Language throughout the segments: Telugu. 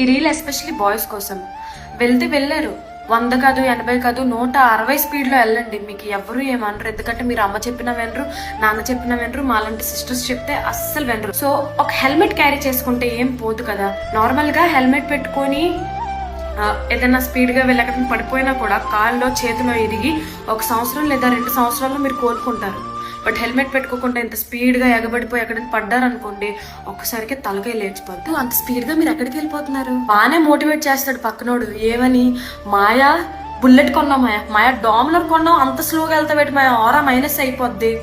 ఈ రీల్ ఎస్పెషల్లీ బాయ్స్ కోసం. వెళ్తే వెళ్ళారు, 100 కాదు 80 కాదు 160 స్పీడ్లో వెళ్ళండి, మీకు ఎవరు ఏమనరు. ఎందుకంటే మీరు అమ్మ చెప్పినా వినరు, నాన్న చెప్పినా వినరు, మాలాంటి సిస్టర్స్ చెప్తే అస్సలు వినరు. సో ఒక హెల్మెట్ క్యారీ చేసుకుంటే ఏం పోదు కదా. నార్మల్గా హెల్మెట్ పెట్టుకొని ఏదైనా స్పీడ్గా వెళ్ళక పడిపోయినా కూడా కాల్లో చేతిలో ఇరిగి 1 సంవత్సరం లేదా 2 సంవత్సరాల్లో మీరు కోలుకుంటారు. బట్ హెల్మెట్ పెట్టుకోకుండా ఇంత స్పీడ్గా ఎగబడిపోయి ఎక్కడికి పడ్డారనుకోండి, ఒక్కసారికి తలకాయ లేచిపోద్దు. అంత స్పీడ్గా మీరు ఎక్కడికి వెళ్ళిపోతున్నారు? బాగానే మోటివేట్ చేస్తాడు పక్కనోడు, ఏమని, మాయా బుల్లెట్ కొన్నాం, మాయా డామినర్ కొన్నాం, అంత స్లోగా వెళ్తా పెట్టి మాయా ఆరా మైనస్ అయిపోద్ది,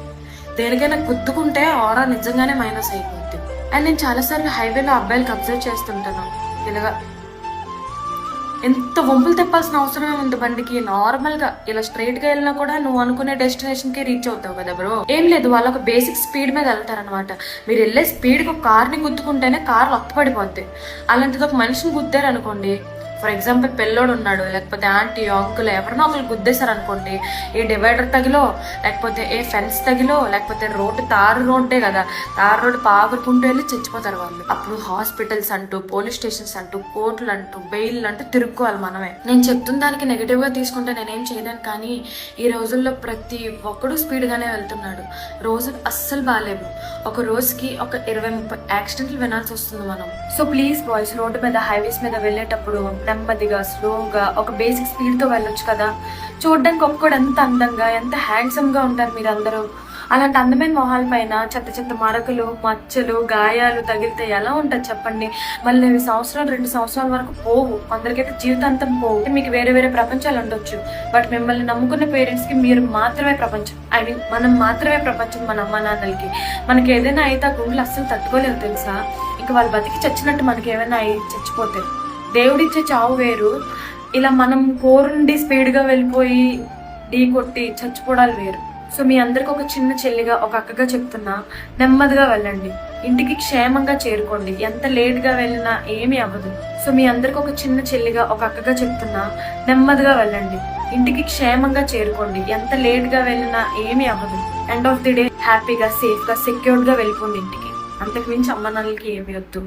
దేనికైనా గుద్దుకుంటే ఆరా నిజంగానే మైనస్ అయిపోద్ది. అండ్ నేను చాలాసార్లు హైవేలో అబ్బాయిలకు అబ్జర్వ్ చేస్తుంటాను, ఇలాగా ఎంత వంపులు తెప్పాల్సిన అవసరమే ఉంది బండికి. నార్మల్ గా ఇలా స్ట్రైట్ గా వెళ్ళినా కూడా నువ్వు అనుకునే డెస్టినేషన్ కి రీచ్ అవుతావు కదా బ్రో. ఏం లేదు, వాళ్ళు ఒక బేసిక్ స్పీడ్ మీద వెళ్తారనమాట. మీరు వెళ్ళే స్పీడ్ కి ఒక కార్ని గుద్దుకుంటేనే కార్ లొత్తపడిపోద్ది. అలాంటిది ఒక మనిషిని గుద్దారు అనుకోండి, ఫర్ ఎగ్జాంపుల్ పెళ్ళోడు ఉన్నాడు, లేకపోతే ఆంటీ అంకుల్ ఎవరినో ఒకరు గుద్దేశారు అనుకోండి, ఏ డివైడర్ తగిలో, లేకపోతే ఏ ఫెన్స్ తగిలో, లేకపోతే తారు రోడ్డే కదా, తారు రోడ్డు పాగురుకుంటూ వెళ్ళి చచ్చిపోతారు వాళ్ళు. అప్పుడు హాస్పిటల్స్ అంటూ, పోలీస్ స్టేషన్స్ అంటూ, కోర్టులు అంటూ, బెయిల్ అంటూ తిరుక్కోవాలి మనమే. నేను చెప్తున్న దానికి నెగిటివ్ గా తీసుకుంటే నేనేం చేయలేను, కానీ ఈ రోజుల్లో ప్రతి ఒక్కడు స్పీడ్ గానే వెళ్తున్నాడు. రోజు అస్సలు బాగాలేవు, ఒక రోజుకి ఒక 20-30 యాక్సిడెంట్లు వినాల్సి వస్తుంది మనం. సో ప్లీజ్ బాయ్స్, రోడ్డు మీద హైవేస్ మీద వెళ్ళేటప్పుడు నెమ్మదిగా స్లోగా ఒక బేసిక్ స్పీడ్ తో వెళ్ళొచ్చు కదా. చూడడానికి ఒక్కడు ఎంత అందంగా ఎంత హ్యాండ్సమ్ గా ఉంటారు మీరందరూ. అలాంటి అందమైన మొహాల పైన చెత్త చెత్త మరకలు, మచ్చలు, గాయాలు తగిలితే ఎలా ఉంటుంది చెప్పండి. మళ్ళీ 1 సంవత్సరం 2 సంవత్సరాల వరకు పోవు, కొందరికైతే జీవితాంతం పోవు. మీకు వేరే వేరే ప్రపంచాలు ఉండొచ్చు, బట్ మిమ్మల్ని నమ్ముకున్న పేరెంట్స్ కి మీరు మాత్రమే ప్రపంచం. ఐ మీన్ మనం మాత్రమే ప్రపంచం. మన అమ్మ నాన్నలకి మనకి ఏదైనా అయితే ఆ గుండెలు అస్సలు తట్టుకోలేవు తెలుసా. ఇంకా వాళ్ళు బతికి చచ్చినట్టు మనకి ఏమైనా అయి చచ్చిపోతే. దేవుడిచ్చే చావు వేరు, ఇలా మనం కోరుండి స్పీడ్గా వెళ్ళిపోయి ఢీ కొట్టి చచ్చిపోవడాలు వేరు. సో మీ అందరికి ఒక చిన్న చెల్లిగా, ఒక అక్కగా చెప్తున్నా, నెమ్మదిగా వెళ్ళండి, ఇంటికి క్షేమంగా చేరుకోండి. ఎంత లేట్గా వెళ్ళినా ఏమీ అవ్వదు. సో మీ అందరికి ఒక చిన్న చెల్లిగా, ఒక అక్కగా చెప్తున్నా, నెమ్మదిగా వెళ్ళండి, ఇంటికి క్షేమంగా చేరుకోండి. ఎంత లేట్గా వెళ్ళినా ఏమీ అవ్వదు. ఎండ్ ఆఫ్ ది డే హ్యాపీగా, సేఫ్గా, సెక్యూర్డ్గా వెళ్ళిపోండి ఇంటికి. అంతకు మించి అమ్మ నాన్నలకి ఏమీ వద్దు.